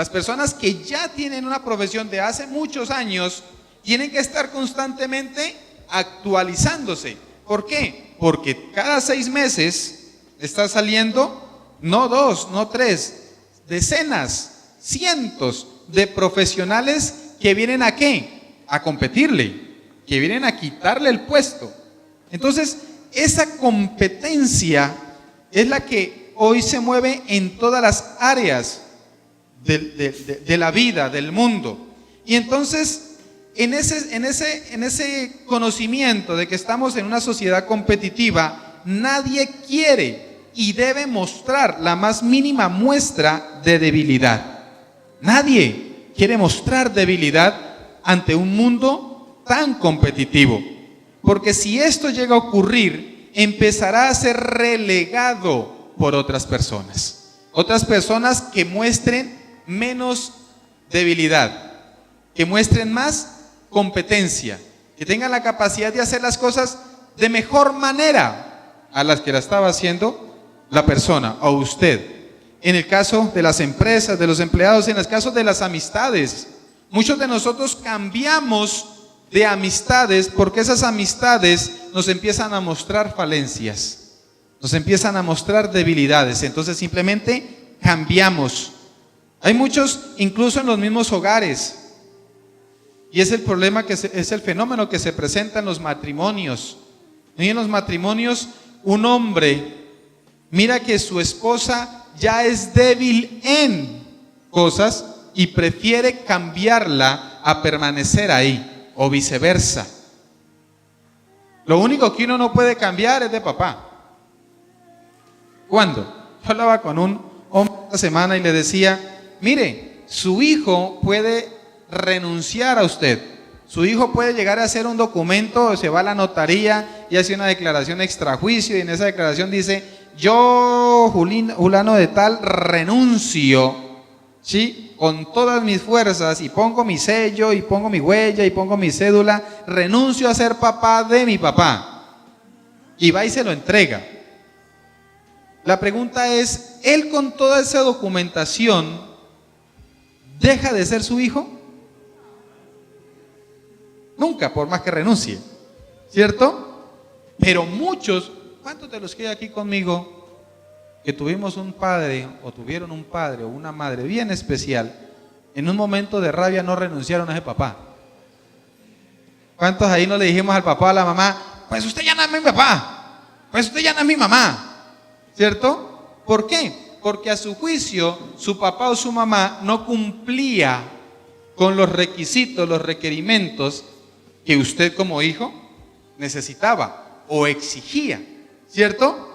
Las personas que ya tienen una profesión de hace muchos años tienen que estar constantemente actualizándose. ¿Por qué? Porque cada 6 meses está saliendo, no 2, no 3, decenas, cientos de profesionales que vienen ¿a qué? A competirle, que vienen a quitarle el puesto. Entonces, esa competencia es la que hoy se mueve en todas las áreas de la vida, del mundo. Y entonces, en ese conocimiento de que estamos en una sociedad competitiva, nadie quiere y debe mostrar la más mínima muestra de debilidad. Nadie quiere mostrar debilidad ante un mundo tan competitivo, porque si esto llega a ocurrir, empezará a ser relegado por otras personas que muestren menos debilidad, que muestren más competencia, que tengan la capacidad de hacer las cosas de mejor manera a las que la estaba haciendo la persona o usted. En el caso de las empresas, de los empleados, en el caso de las amistades, muchos de nosotros cambiamos de amistades porque esas amistades nos empiezan a mostrar falencias, nos empiezan a mostrar debilidades, entonces simplemente cambiamos. Hay muchos, incluso en los mismos hogares, y es el problema, es el fenómeno que se presenta en los matrimonios. Y en los matrimonios, un hombre mira que su esposa ya es débil en cosas y prefiere cambiarla a permanecer ahí, o viceversa. Lo único que uno no puede cambiar es de papá. ¿Cuándo? Yo hablaba con un hombre esta semana y le decía, mire, su hijo puede renunciar a usted. Su hijo puede llegar a hacer un documento, se va a la notaría y hace una declaración extrajuicio, y en esa declaración dice, yo, Julano de tal, renuncio, ¿sí?, con todas mis fuerzas, y pongo mi sello, y pongo mi huella, y pongo mi cédula, renuncio a ser papá de mi papá. Y va y se lo entrega. La pregunta es, ¿él con toda esa documentación deja de ser su hijo? Nunca, por más que renuncie, ¿cierto? Pero muchos, ¿cuántos de los que hay aquí conmigo que tuvimos un padre o tuvieron un padre o una madre bien especial, en un momento de rabia no renunciaron a ese papá? ¿Cuántos ahí no le dijimos al papá o a la mamá, pues usted ya no es mi papá, pues usted ya no es mi mamá, ¿cierto? ¿Por qué? Porque a su juicio su papá o su mamá no cumplía con los requisitos, los requerimientos que usted como hijo necesitaba o exigía, ¿cierto?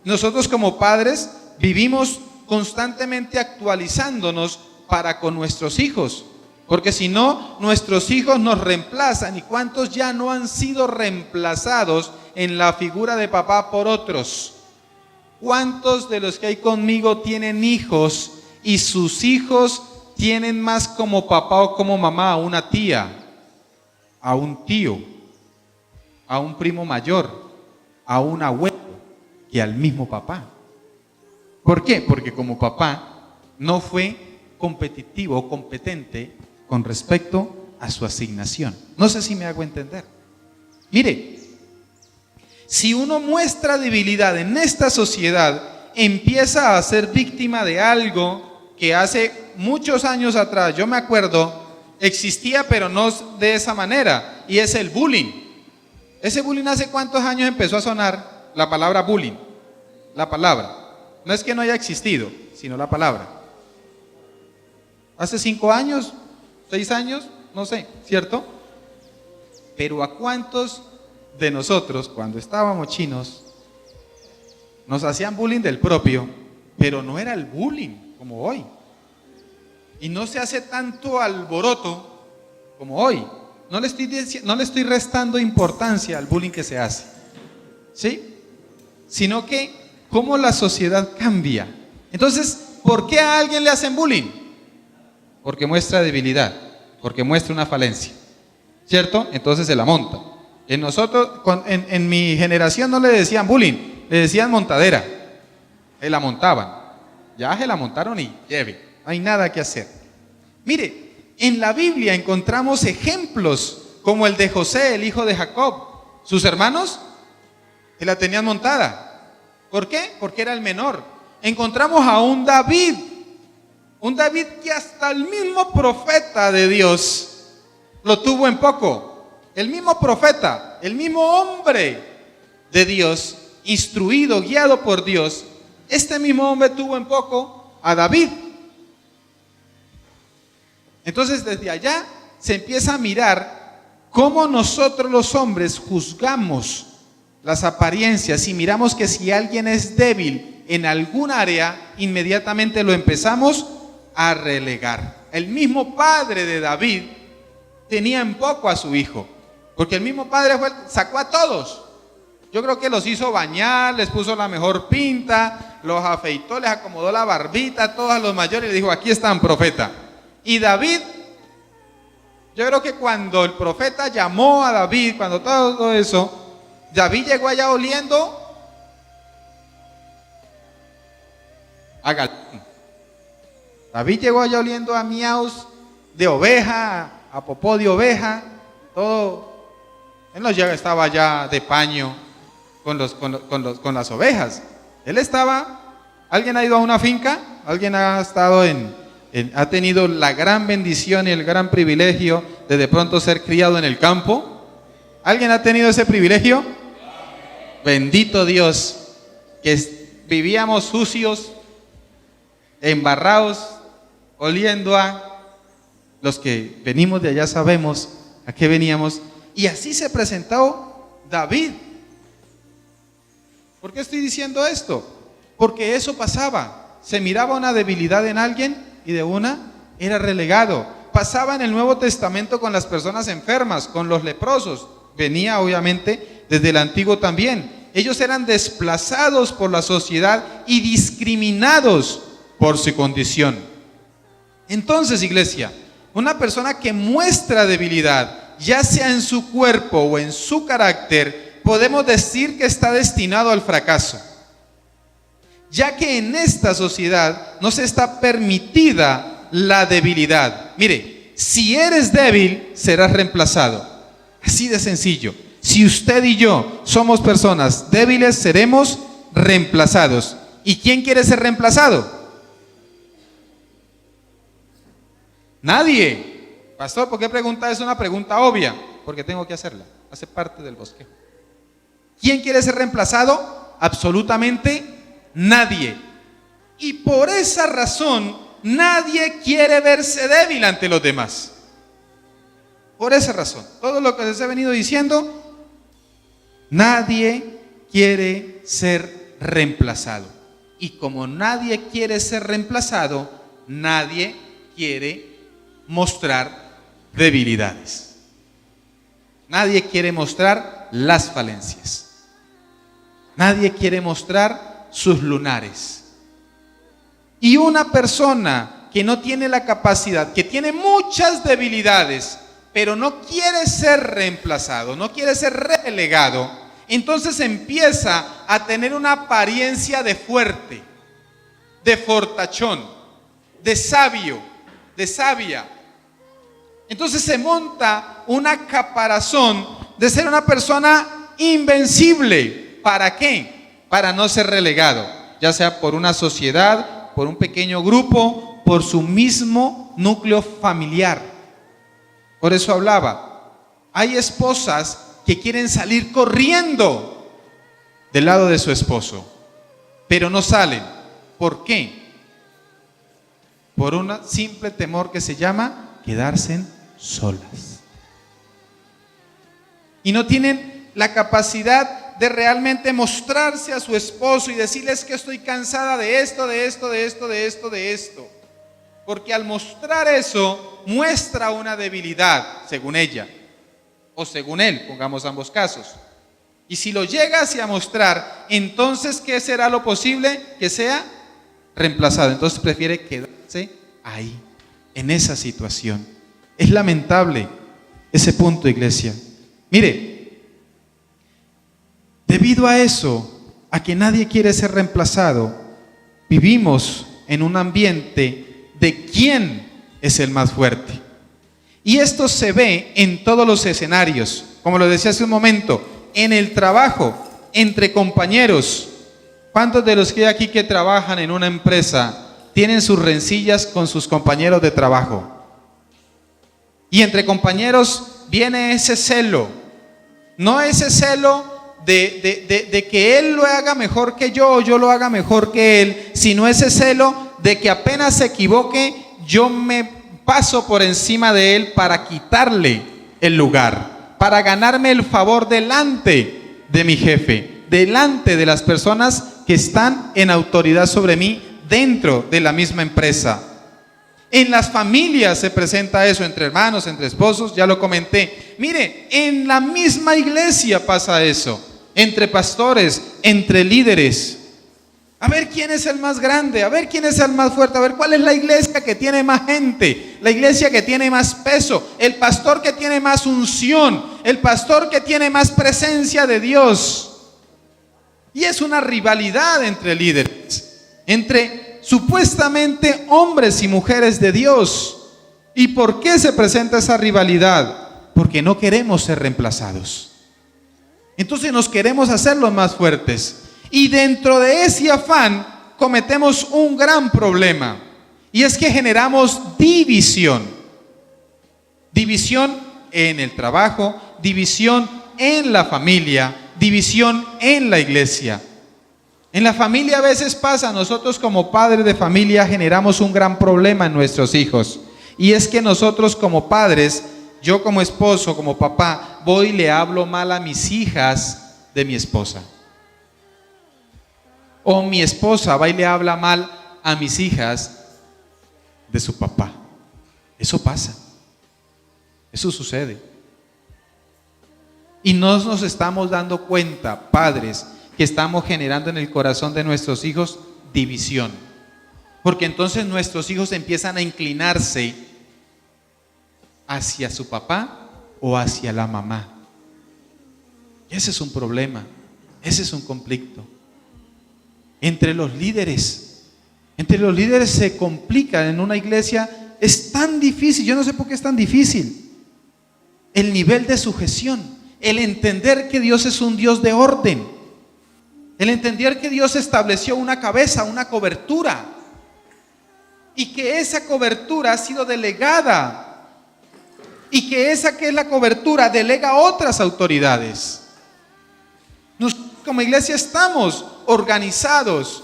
Nosotros como padres vivimos constantemente actualizándonos para con nuestros hijos, porque si no, nuestros hijos nos reemplazan. ¿Y cuántos ya no han sido reemplazados en la figura de papá por otros? ¿Cuántos de los que hay conmigo tienen hijos y sus hijos tienen más como papá o como mamá a una tía, a un tío, a un primo mayor, a un abuelo, que al mismo papá? ¿Por qué? Porque como papá no fue competitivo o competente con respecto a su asignación. No sé si me hago entender. Mire, si uno muestra debilidad en esta sociedad, empieza a ser víctima de algo que hace muchos años atrás, yo me acuerdo, existía pero no de esa manera, y es el bullying. Ese bullying, ¿hace cuántos años empezó a sonar la palabra bullying? La palabra, no es que no haya existido, sino la palabra. ¿Hace 5 años? 6 años? No sé, ¿cierto? Pero ¿a cuántos de nosotros, cuando estábamos chinos, nos hacían bullying del propio, pero no era el bullying como hoy? Y no se hace tanto alboroto como hoy. No le estoy restando importancia al bullying que se hace, ¿sí? Sino que cómo la sociedad cambia. Entonces, ¿por qué a alguien le hacen bullying? Porque muestra debilidad, porque muestra una falencia, ¿cierto? Entonces se la monta. En mi generación no le decían bullying, le decían montadera. Se la montaban. Ya se la montaron y lleve, no hay nada que hacer. Mire, en la Biblia encontramos ejemplos como el de José, el hijo de Jacob. Sus hermanos que la tenían montada. ¿Por qué? Porque era el menor. Encontramos a un David que hasta el mismo profeta de Dios lo tuvo en poco. El mismo profeta, el mismo hombre de Dios, instruido, guiado por Dios, este mismo hombre tuvo en poco a David. Entonces desde allá se empieza a mirar cómo nosotros los hombres juzgamos las apariencias y miramos que si alguien es débil en algún área, inmediatamente lo empezamos a relegar. El mismo padre de David tenía en poco a su hijo, porque el mismo padre sacó a todos. Yo creo que los hizo bañar, les puso la mejor pinta, los afeitó, les acomodó la barbita a todos los mayores y les dijo: aquí están, profeta. Y David, yo creo que cuando el profeta llamó a David, cuando todo eso, David llegó allá oliendo a galán. David llegó allá oliendo a miaus de oveja, a popó de oveja, todo. Él no llega, estaba allá de paño con las ovejas. Él estaba. ¿Alguien ha ido a una finca? ¿Alguien ha estado ha tenido la gran bendición y el gran privilegio de pronto ser criado en el campo? ¿Alguien ha tenido ese privilegio? Bendito Dios, que vivíamos sucios, embarrados, oliendo a... Los que venimos de allá sabemos a qué veníamos. Y así se presentó David. ¿Por qué estoy diciendo esto? Porque eso pasaba. Se miraba una debilidad en alguien y de una era relegado. Pasaba en el Nuevo Testamento con las personas enfermas, con los leprosos. Venía obviamente desde el Antiguo también. Ellos eran desplazados por la sociedad y discriminados por su condición. Entonces, iglesia, una persona que muestra debilidad, ya sea en su cuerpo o en su carácter, podemos decir que está destinado al fracaso, ya que en esta sociedad no se está permitida la debilidad. Mire, si eres débil, serás reemplazado. Así de sencillo. Si usted y yo somos personas débiles, seremos reemplazados. ¿Y quién quiere ser reemplazado? Nadie. Pastor, ¿por qué pregunta? Es una pregunta obvia. Porque tengo que hacerla. Hace parte del bosquejo. ¿Quién quiere ser reemplazado? Absolutamente nadie. Y por esa razón, nadie quiere verse débil ante los demás. Por esa razón. Todo lo que les he venido diciendo, nadie quiere ser reemplazado. Y como nadie quiere ser reemplazado, nadie quiere mostrar debilidades. Nadie quiere mostrar las falencias. Nadie quiere mostrar sus lunares. Y una persona que no tiene la capacidad, que tiene muchas debilidades, pero no quiere ser reemplazado, no quiere ser relegado, entonces empieza a tener una apariencia de fuerte, de fortachón, de sabio, de sabia. Entonces se monta una caparazón de ser una persona invencible. ¿Para qué? Para no ser relegado, ya sea por una sociedad, por un pequeño grupo, por su mismo núcleo familiar. Por eso hablaba, hay esposas que quieren salir corriendo del lado de su esposo, pero no salen. ¿Por qué? Por un simple temor que se llama quedarse solas. Y no tienen la capacidad de realmente mostrarse a su esposo y decirles que estoy cansada de esto, de esto, de esto, de esto, de esto. Porque al mostrar eso, muestra una debilidad, según ella, o según él, pongamos ambos casos. Y si lo llegase a mostrar, entonces, ¿qué será lo posible? Que sea reemplazado. Entonces prefiere quedarse ahí, en esa situación. Es lamentable ese punto, iglesia. Mire, debido a eso, a que nadie quiere ser reemplazado, vivimos en un ambiente de quién es el más fuerte. Y esto se ve en todos los escenarios, como lo decía hace un momento, en el trabajo, entre compañeros. ¿Cuántos de los que hay aquí que trabajan en una empresa tienen sus rencillas con sus compañeros de trabajo? Y entre compañeros viene ese celo, no ese celo de que él lo haga mejor que yo o yo lo haga mejor que él, sino ese celo de que apenas se equivoque, yo me paso por encima de él para quitarle el lugar, para ganarme el favor delante de mi jefe, delante de las personas que están en autoridad sobre mí dentro de la misma empresa. En las familias se presenta eso, entre hermanos, entre esposos, ya lo comenté. Mire, en la misma iglesia pasa eso, entre pastores, entre líderes. A ver quién es el más grande, a ver quién es el más fuerte, a ver cuál es la iglesia que tiene más gente, la iglesia que tiene más peso, el pastor que tiene más unción, el pastor que tiene más presencia de Dios. Y es una rivalidad entre líderes, entre supuestamente hombres y mujeres de Dios. ¿Y por qué se presenta esa rivalidad? Porque no queremos ser reemplazados. Entonces nos queremos hacer los más fuertes. Y dentro de ese afán cometemos un gran problema. Y es que generamos división. División en el trabajo, división en la familia, división en la iglesia. En la familia a veces pasa, nosotros como padres de familia generamos un gran problema en nuestros hijos. Y es que nosotros como padres, yo como esposo, como papá, voy y le hablo mal a mis hijas de mi esposa. O mi esposa va y le habla mal a mis hijas de su papá. Eso pasa. Eso sucede. Y no nos estamos dando cuenta, padres, que estamos generando en el corazón de nuestros hijos división. Porque entonces nuestros hijos empiezan a inclinarse hacia su papá o hacia la mamá. Y ese es un problema, ese es un conflicto. Entre los líderes se complica en una iglesia, es tan difícil, yo no sé por qué es tan difícil. El nivel de sujeción, el entender que Dios es un Dios de orden, el entender que Dios estableció una cabeza, una cobertura, y que esa cobertura ha sido delegada, y que esa que es la cobertura delega a otras autoridades. Nosotros como iglesia estamos organizados.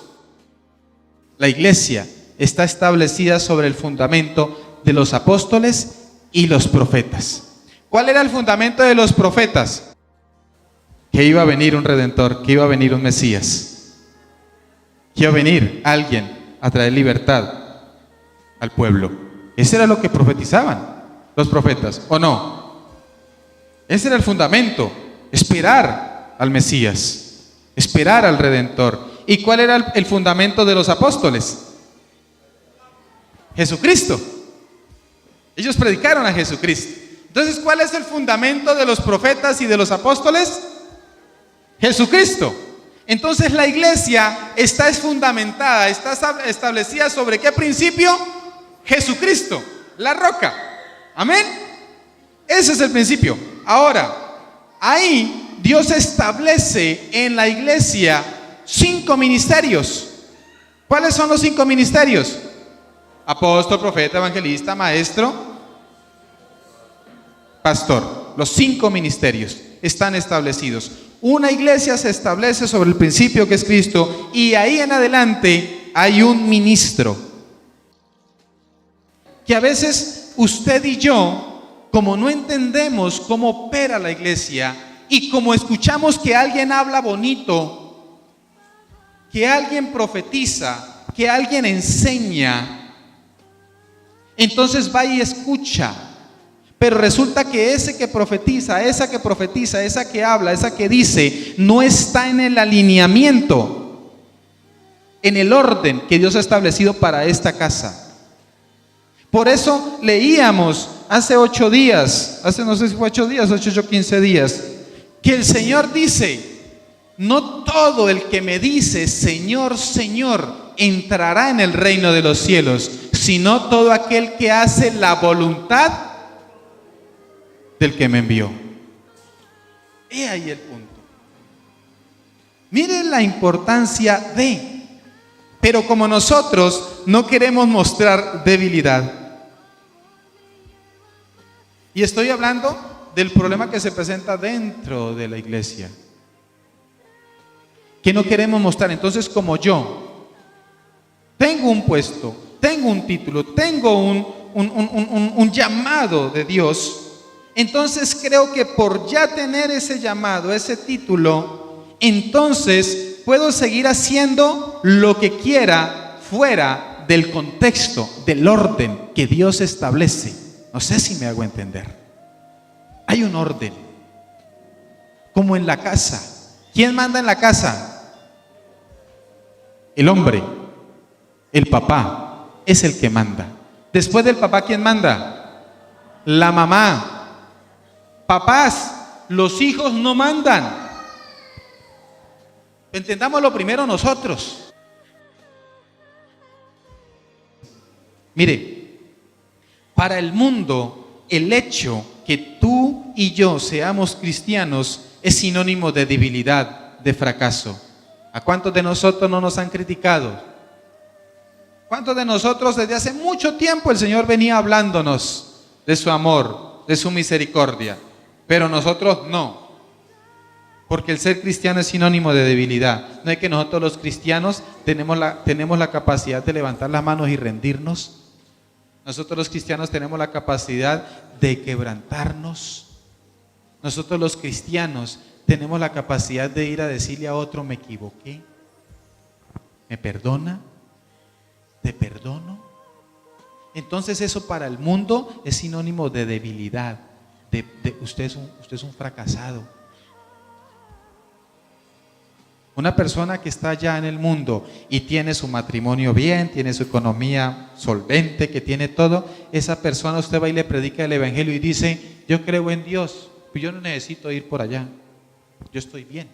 La iglesia está establecida sobre el fundamento de los apóstoles y los profetas. ¿Cuál era el fundamento de los profetas? Que iba a venir un redentor, que iba a venir un Mesías, que iba a venir alguien a traer libertad al pueblo. Ese era lo que profetizaban los profetas, ¿o no? Ese era el fundamento, esperar al Mesías, esperar al Redentor. ¿Y cuál era el fundamento de los apóstoles? Jesucristo. Ellos predicaron a Jesucristo. Entonces, ¿cuál es el fundamento de los profetas y de los apóstoles? Jesucristo. Entonces la iglesia está fundamentada, está establecida sobre ¿qué principio? Jesucristo, la roca. Amén. Ese es el principio. Ahora, ahí Dios establece en la iglesia 5 ministerios. ¿Cuáles son los 5 ministerios? Apóstol, profeta, evangelista, maestro, pastor. Los 5 ministerios están establecidos. Una iglesia se establece sobre el principio que es Cristo, y ahí en adelante hay un ministro. Que a veces usted y yo, como no entendemos cómo opera la iglesia, y como escuchamos que alguien habla bonito, que alguien profetiza, que alguien enseña, entonces va y escucha. Pero resulta que ese que profetiza, esa que habla, esa que dice, no está en el alineamiento, en el orden que Dios ha establecido para esta casa. Por eso leíamos hace 8 días, no sé si fue 8 días, 8 o 15 días, que el Señor dice: no todo el que me dice Señor, Señor, entrará en el reino de los cielos, sino todo aquel que hace la voluntad del que me envió. He ahí el punto. Miren la importancia de, pero como nosotros no queremos mostrar debilidad, y estoy hablando del problema que se presenta dentro de la iglesia, que no queremos mostrar. Entonces, como yo tengo un puesto, tengo un título, tengo un llamado de Dios, entonces creo que por ya tener ese llamado, ese título, entonces puedo seguir haciendo lo que quiera fuera del contexto, del orden que Dios establece. No sé si me hago entender. Hay un orden, como en la casa. ¿Quién manda en la casa? El hombre, el papá, es el que manda. Después del papá, ¿quién manda? La mamá. Papás, los hijos no mandan. Entendámoslo primero nosotros. Mire, para el mundo, el hecho que tú y yo seamos cristianos es sinónimo de debilidad, de fracaso. ¿A cuántos de nosotros no nos han criticado? ¿Cuántos de nosotros desde hace mucho tiempo el Señor venía hablándonos de su amor, de su misericordia? Pero nosotros no. Porque el ser cristiano es sinónimo de debilidad. No es que nosotros los cristianos tenemos la capacidad de levantar las manos y rendirnos. Nosotros los cristianos tenemos la capacidad de quebrantarnos. Nosotros los cristianos tenemos la capacidad de ir a decirle a otro: me equivoqué, ¿me perdona? ¿Te perdono? Entonces eso para el mundo es sinónimo de debilidad, usted es un fracasado. Una persona que está allá en el mundo y tiene su matrimonio bien, tiene su economía solvente, que tiene todo, esa persona usted va y le predica el evangelio y dice: yo creo en Dios, pues yo no necesito ir por allá, yo estoy bien.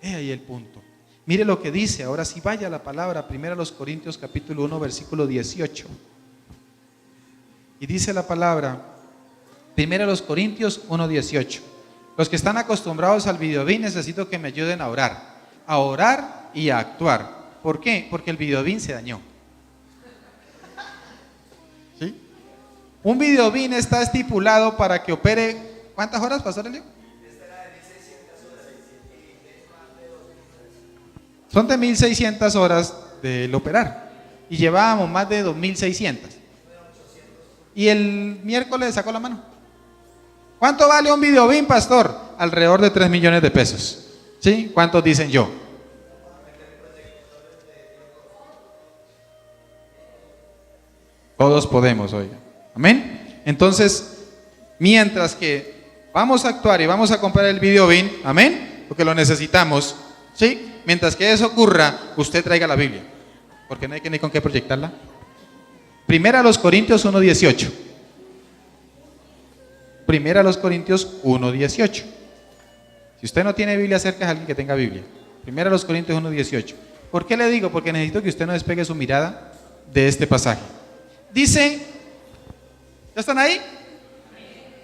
He ahí el punto. Mire lo que dice, ahora sí vaya la palabra, 1 Corintios capítulo 1, versículo 18. Y dice la palabra, 1 Corintios 1, 18. Los que están acostumbrados al videobeam necesito que me ayuden a orar y a actuar. ¿Por qué? Porque el videobeam se dañó. ¿Sí? Un videobeam está estipulado para que opere, ¿cuántas horas, Pastor Elio? Son de 1600 horas del operar y llevábamos más de 2600. Y el miércoles sacó la mano. ¿Cuánto vale un videobeam, pastor? Alrededor de 3 millones de pesos. ¿Sí? ¿Cuántos dicen yo? Todos podemos, oiga. Amén. Entonces, mientras que vamos a actuar y vamos a comprar el videobeam, amén, porque lo necesitamos, ¿sí? Mientras que eso ocurra, usted traiga la Biblia, porque no hay que ni con qué proyectarla. 1 Corintios 1:18. 1 Corintios 1:18. Si usted no tiene Biblia cerca, es alguien que tenga Biblia. 1 Corintios 1:18. ¿Por qué le digo? Porque necesito que usted no despegue su mirada de este pasaje. Dice, ¿ya están ahí?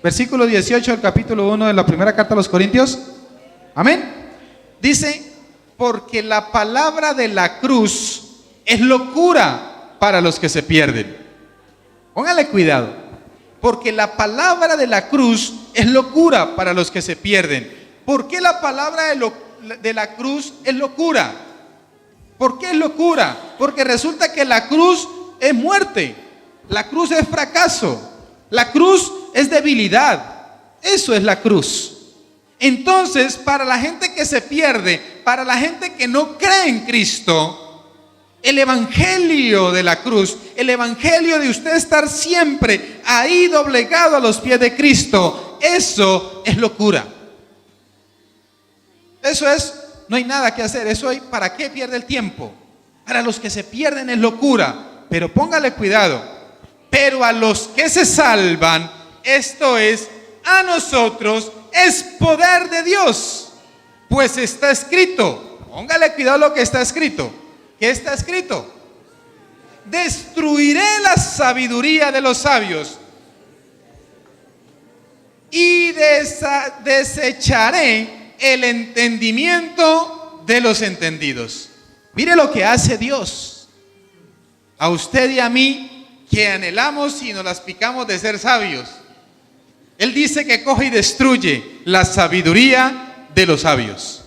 Versículo 18 del capítulo 1 de la primera carta a los Corintios. Amén. Dice: porque la palabra de la cruz es locura para los que se pierden. Póngale cuidado. Porque la palabra de la cruz es locura para los que se pierden. ¿Por qué la palabra de la cruz es locura? ¿Por qué es locura? Porque resulta que la cruz es muerte. La cruz es fracaso. La cruz es debilidad. Eso es la cruz. Entonces, para la gente que se pierde, para la gente que no cree en Cristo, el evangelio de la cruz, el evangelio de usted estar siempre ahí doblegado a los pies de Cristo, eso es locura. Eso es, no hay nada que hacer. Eso hay, ¿para qué pierde el tiempo? Para los que se pierden es locura. Pero póngale cuidado. Pero a los que se salvan, esto es, a nosotros, es poder de Dios. Pues está escrito, póngale cuidado lo que está escrito, ¿Qué está escrito? Destruiré la sabiduría de los sabios y desecharé el entendimiento de los entendidos. Mire lo que hace Dios a usted y a mí, que anhelamos y nos las picamos de ser sabios. Él dice que coge y destruye la sabiduría de los sabios.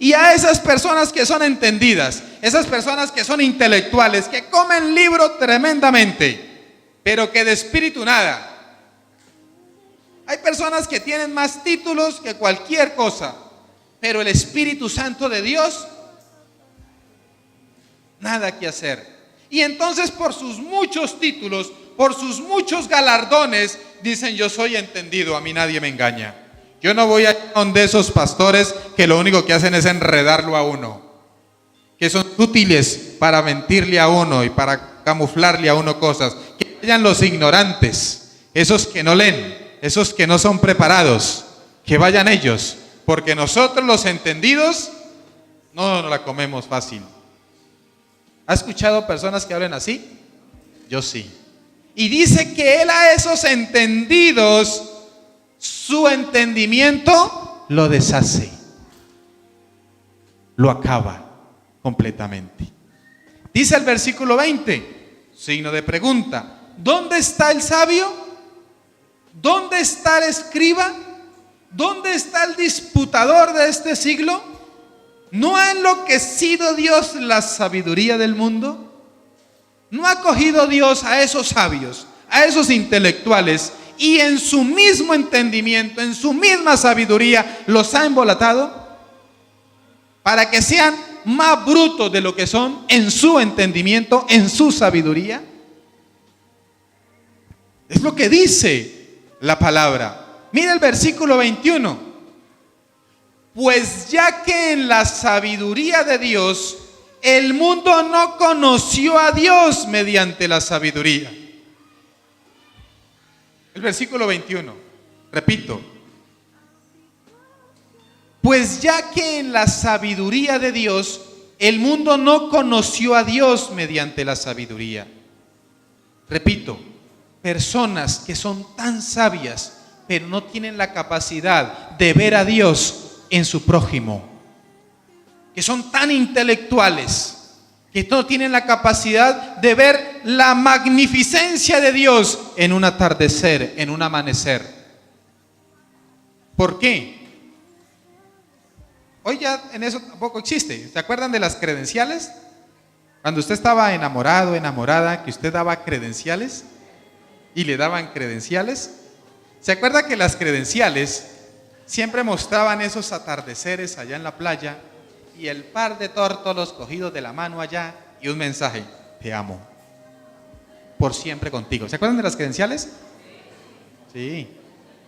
Y a esas personas que son entendidas, esas personas que son intelectuales, que comen libro tremendamente, pero que de espíritu nada. Hay personas que tienen más títulos que cualquier cosa, pero el Espíritu Santo de Dios, nada que hacer. Y entonces por sus muchos títulos, por sus muchos galardones, dicen: yo soy entendido, a mí nadie me engaña. Yo no voy a ir a donde esos pastores que lo único que hacen es enredarlo a uno, que son útiles para mentirle a uno y para camuflarle a uno cosas. Que vayan los ignorantes, esos que no leen, esos que no son preparados, que vayan ellos, porque nosotros los entendidos no nos la comemos fácil. ¿Ha escuchado personas que hablen así? Yo sí. Y dice que él a esos entendidos, su entendimiento lo deshace, lo acaba completamente. Dice el versículo 20, signo de pregunta: ¿dónde está el sabio? ¿Dónde está el escriba? ¿Dónde está el disputador de este siglo? ¿No ha enloquecido Dios la sabiduría del mundo? ¿No ha cogido Dios a esos sabios, a esos intelectuales, y en su mismo entendimiento, en su misma sabiduría, los ha embolatado para que sean más brutos de lo que son en su entendimiento, en su sabiduría? Es lo que dice la palabra. Mira el versículo 21. Pues ya que en la sabiduría de Dios el mundo no conoció a Dios mediante la sabiduría. El versículo 21, repito. Pues ya que en la sabiduría de Dios el mundo no conoció a Dios mediante la sabiduría. Repito, personas que son tan sabias, pero no tienen la capacidad de ver a Dios en su prójimo, que son tan intelectuales, que no tienen la capacidad de ver la magnificencia de Dios en un atardecer, en un amanecer. ¿Por qué? Hoy ya en eso tampoco existe. ¿Se acuerdan de las credenciales? Cuando usted estaba enamorado, enamorada, que usted daba credenciales y le daban credenciales. ¿Se acuerda que las credenciales siempre mostraban esos atardeceres allá en la playa y el par de tórtolos cogidos de la mano allá y un mensaje: te amo, por siempre contigo? ¿Se acuerdan de las credenciales? Sí,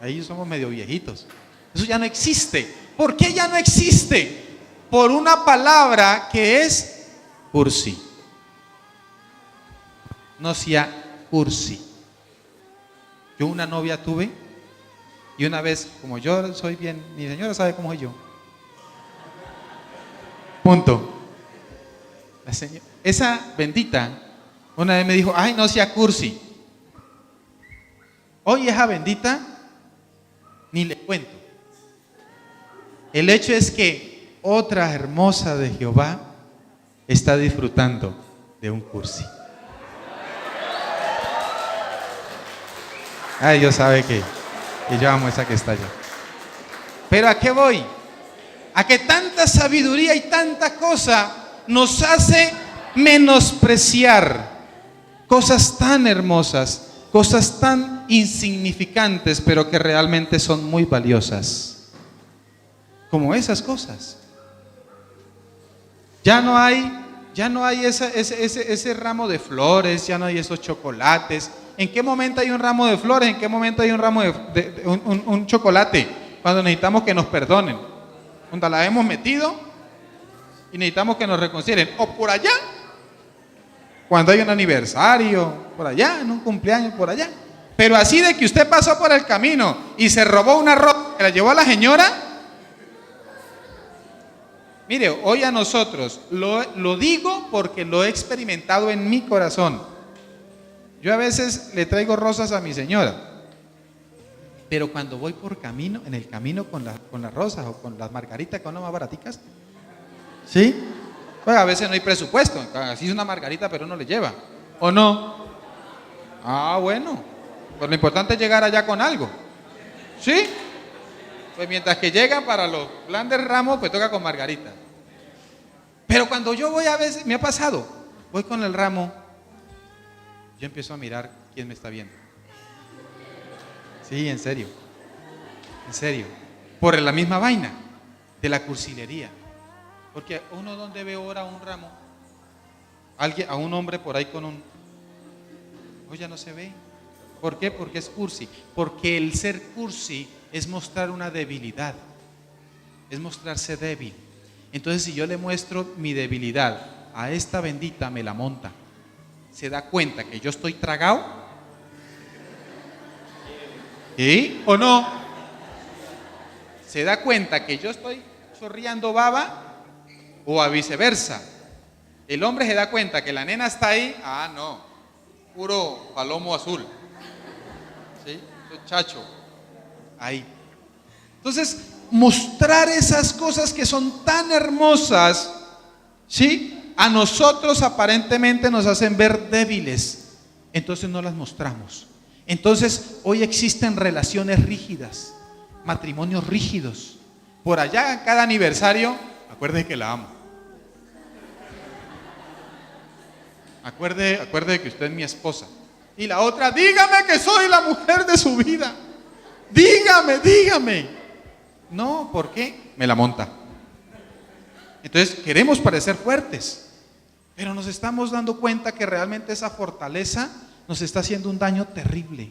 ahí somos medio viejitos. Eso ya no existe. ¿Por qué ya no existe? Por una palabra que es cursi. No sea cursi. Yo una novia tuve y una vez, como yo soy bien, mi señora sabe cómo soy yo. Punto. Esa bendita una vez me dijo: ay, no sea cursi. Hoy esa bendita ni le cuento. El hecho es que otra hermosa de Jehová está disfrutando de un cursi. Ay, Dios sabe que yo amo esa que está allá. Pero ¿a qué voy? A que tanta sabiduría y tanta cosa nos hace menospreciar cosas tan hermosas, cosas tan insignificantes, pero que realmente son muy valiosas, como esas cosas. Ya no hay ese ramo de flores, ya no hay esos chocolates. ¿En qué momento hay un ramo de flores? ¿En qué momento hay un ramo de un chocolate? Cuando necesitamos que nos perdonen, cuando la hemos metido y necesitamos que nos reconcilien, o por allá, cuando hay un aniversario, por allá, en un cumpleaños, por allá. Pero así de que usted pasó por el camino y se robó una ropa que la llevó a la señora. Mire, hoy a nosotros, lo digo porque lo he experimentado en mi corazón. Yo a veces le traigo rosas a mi señora, pero cuando voy por camino, en el camino con las rosas o con las margaritas que son las más baraticas, ¿sí? Pues a veces no hay presupuesto, así es una margarita pero no le lleva, ¿o no? Ah, bueno, pues lo importante es llegar allá con algo, ¿sí? Pues mientras que llegan para los plan de ramo, pues toca con margarita. Pero cuando yo voy a veces, me ha pasado, voy con el ramo, yo empiezo a mirar quién me está viendo. Sí, en serio, por la misma vaina de la cursilería. Porque uno donde ve ahora un ramo, a un hombre por ahí con un, hoy ya no se ve. ¿Por qué? Porque es cursi. Porque el ser cursi es mostrar una debilidad, es mostrarse débil. Entonces, si yo le muestro mi debilidad a esta bendita, me la monta. Se da cuenta que yo estoy tragado. ¿Sí o no? Se da cuenta que yo estoy chorreando baba o a viceversa. El hombre se da cuenta que la nena está ahí. Ah, no, puro palomo azul. ¿Sí? Chacho. Ahí. Entonces, mostrar esas cosas que son tan hermosas, ¿sí? A nosotros aparentemente nos hacen ver débiles. Entonces no las mostramos. Entonces hoy existen relaciones rígidas, matrimonios rígidos. Por allá en cada aniversario, acuerde que la amo. Acuerde que usted es mi esposa. Y la otra, dígame que soy la mujer de su vida. Dígame. No, ¿por qué? Me la monta. Entonces queremos parecer fuertes, pero nos estamos dando cuenta que realmente esa fortaleza nos está haciendo un daño terrible.